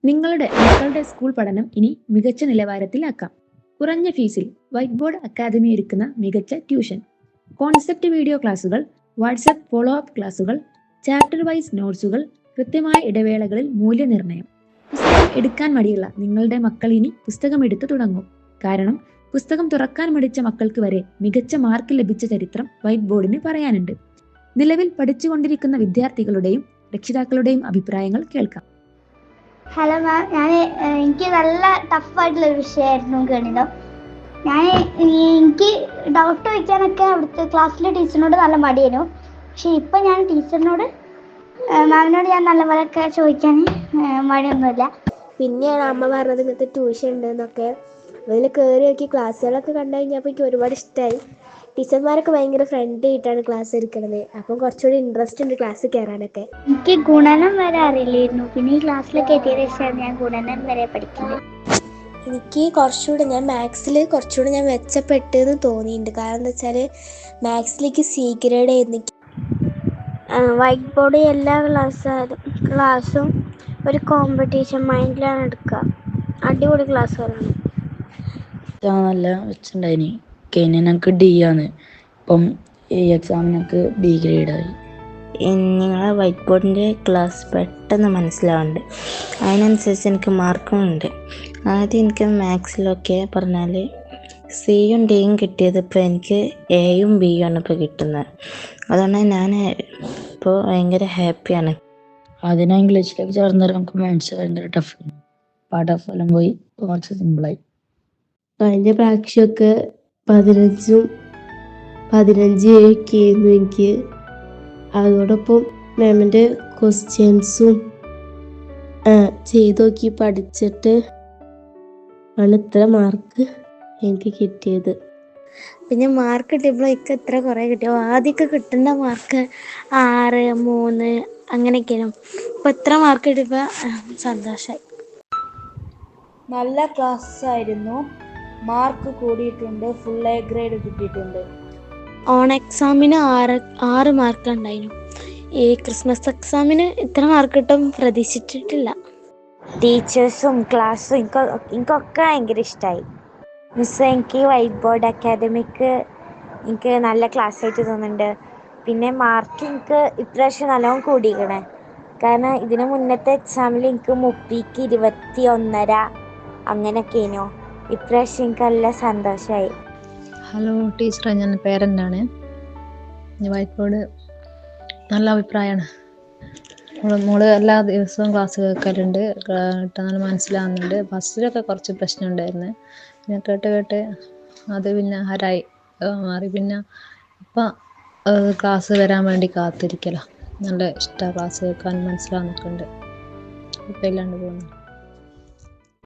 നിങ്ങളുടെ മക്കളുടെ സ്കൂൾ പഠനം ഇനി മികച്ച നിലവാരത്തിലാക്കാം. കുറഞ്ഞ ഫീസിൽ വൈറ്റ് ബോർഡ് അക്കാദമി ഒരുക്കുന്ന മികച്ച ട്യൂഷൻ, കോൺസെപ്റ്റ് വീഡിയോ ക്ലാസുകൾ, വാട്സ്ആപ്പ് ഫോളോ അപ്പ് ക്ലാസുകൾ, ചാപ്റ്റർ വൈസ് നോട്ട്സുകൾ, കൃത്യമായ ഇടവേളകളിൽ മൂല്യനിർണ്ണയം. പുസ്തകം എടുക്കാൻ മടിയുള്ള നിങ്ങളുടെ മക്കൾ ഇനി പുസ്തകം എടുത്തു തുടങ്ങും. കാരണം പുസ്തകം തുറക്കാൻ മടിച്ച മക്കൾക്ക് വരെ മികച്ച മാർക്ക് ലഭിച്ച ചരിത്രം വൈറ്റ് ബോർഡിന് പറയാനുണ്ട്. നിലവിൽ പഠിച്ചുകൊണ്ടിരിക്കുന്ന വിദ്യാർത്ഥികളുടെയും രക്ഷിതാക്കളുടെയും അഭിപ്രായങ്ങൾ കേൾക്കാം. ഹലോ മാം, എനിക്ക് നല്ല ടഫായിട്ടുള്ളൊരു വിഷയമായിരുന്നു ഗണിതം. എനിക്ക് ഡൗട്ട് ചോദിക്കാനൊക്കെ അവിടുത്തെ ക്ലാസ്സിലെ ടീച്ചറിനോട് നല്ല മടിയായിരുന്നു. പക്ഷെ ഇപ്പം ഞാൻ ടീച്ചറിനോട് മാമിനോട് ഞാൻ നല്ലപോലെയൊക്കെ ചോദിക്കാൻ മടിയൊന്നുമില്ല. പിന്നെയാണ് അമ്മ പറഞ്ഞത് ഇങ്ങനത്തെ ട്യൂഷൻ ഉണ്ടെന്നൊക്കെ. അതിൽ കയറി നോക്കി ക്ലാസ്സുകളൊക്കെ കണ്ടു കഴിഞ്ഞപ്പോൾ എനിക്ക് ഒരുപാട് ഇഷ്ടമായി. ടീച്ചർമാരൊക്കെ ഭയങ്കര ഫ്രണ്ട്ലി ആയിട്ടാണ് ക്ലാസ് എടുക്കുന്നത്. അപ്പം കുറച്ചുകൂടി ഇൻട്രസ്റ്റ് ഉണ്ട് ക്ലാസ്സിൽ കയറാനൊക്കെ. എനിക്ക് ഗുണനം വരെ അറിയില്ലായിരുന്നു. പിന്നെ ഈ ക്ലാസ്സിലൊക്കെ എത്തിയതിനു ശേഷമാണ് ഞാൻ ഗുണനം വരെ പഠിക്കുന്നത്. എനിക്ക് ഞാൻ മാത്സിൽ ഞാൻ മെച്ചപ്പെട്ടെന്ന് തോന്നിയിട്ടുണ്ട്. കാരണം എന്താ വെച്ചാൽ മാത്സിലേക്ക് സി ഗ്രേഡ് ആയിരുന്നു. വൈറ്റ് ബോർഡ് എല്ലാ ക്ലാസ്സും ഒരു കോമ്പറ്റീഷൻ മൈൻഡിലാണ് എടുക്കുക. അടിപൊളി ക്ലാസ്സുകളാണ്. നല്ല വെച്ചിട്ടുണ്ടായിനി. ഞങ്ങൾക്ക് D ആണ്. ഇപ്പം ഈ എക്സാമിനൊക്കെ B ഗ്രേഡായി. നിങ്ങളെ വൈറ്റ് ബോർഡിൻ്റെ ക്ലാസ് പെട്ടെന്ന് മനസ്സിലാവുന്നുണ്ട്. അതിനനുസരിച്ച് എനിക്ക് മാർക്കും ഉണ്ട്. ആദ്യം എനിക്ക് മാത്സിലൊക്കെ പറഞ്ഞാൽ സിയും ഡിയും കിട്ടിയത് ഇപ്പോൾ എനിക്ക് എയും ബിയും ആണ് ഇപ്പോൾ കിട്ടുന്നത്. അതുകൊണ്ട് ഞാൻ ഇപ്പോൾ ഭയങ്കര ഹാപ്പിയാണ്. അതിനാ ഇംഗ്ലീഷിലേക്ക് ചേർന്നത് നമുക്ക് മാത്സ് ഭയങ്കര ടഫ്. പാഠഫലം പോയി കുറച്ച് സിമ്പിളായി. കഴിഞ്ഞ പ്രാവശ്യമൊക്കെ 15 ഒക്കെ ആയിരുന്നു എനിക്ക്. അതോടൊപ്പം മാമിൻ്റെ ക്വസ്റ്റ്യൻസും ചെയ്ത് നോക്കി പഠിച്ചിട്ട് ആണ് ഇത്ര മാർക്ക് എനിക്ക് കിട്ടിയത്. പിന്നെ മാർക്ക് കിട്ടിയപ്പോൾ എനിക്ക് എത്ര കുറേ കിട്ടിയോ. ആദ്യമൊക്കെ കിട്ടുന്ന മാർക്ക് 6, 3 അങ്ങനെയൊക്കെയാണ്. ഇപ്പോൾ എത്ര മാർക്ക് കിട്ടിയപ്പോൾ സന്തോഷമായി. നല്ല ക്ലാസ്സായിരുന്നു. മാർക്ക് കൂടിയിട്ടുണ്ട്. ഫുൾ A ഗ്രേഡ് കിട്ടിയിട്ടുണ്ട്. ഓൺ എക്സാമിന് 6 മാർക്ക് ഉണ്ടായിരുന്നു. ഈ ക്രിസ്മസ് എക്സാമിന് ഇത്ര മാർക്ക് കിട്ടും പ്രതീക്ഷിച്ചിട്ടില്ല. ടീച്ചേഴ്സും ക്ലാസ്സും എനിക്കൊക്കെ ഭയങ്കര ഇഷ്ടമായി. മിസ് എനിക്ക് വൈറ്റ് ബോർഡ് അക്കാദമിക്ക് എനിക്ക് നല്ല ക്ലാസ് ആയിട്ട് തോന്നുന്നുണ്ട്. പിന്നെ മാർക്ക് എനിക്ക് ഇപ്രാവശ്യം നല്ലോണം കൂടിയിരിക്കണേ. കാരണം ഇതിന് മുന്നത്തെ എക്സാമിൽ എനിക്ക് 30ക്ക് 21.5 അങ്ങനെയൊക്കെയായിരുന്നു. ഇപ്രാവശ്യം എനിക്ക് നല്ല സന്തോഷമായി. ഹലോ ടീച്ചറെ, ഞാൻ പേരൻ്റാണ്. വൈറ്റ് ബോർഡ് നല്ല അഭിപ്രായമാണ്. മോള് എല്ലാ ദിവസവും ക്ലാസ് കേൾക്കലുണ്ട്. നല്ല മനസ്സിലാവുന്നുണ്ട്. ഫസ്റ്റിലൊക്കെ കുറച്ച് പ്രശ്നം ഉണ്ടായിരുന്നു. പിന്നെ കേട്ട് അത് പിന്നെ ഹരായി മാറി. പിന്നെ ഇപ്പം ക്ലാസ് വരാൻ വേണ്ടി കാത്തിരിക്കല. നല്ല ഇഷ്ടമാണ് ക്ലാസ് കേൾക്കാൻ, മനസ്സിലാവുന്നൊക്കെ ഉണ്ട്. ഇപ്പം ഇല്ലാണ്ട് പോകുന്നു.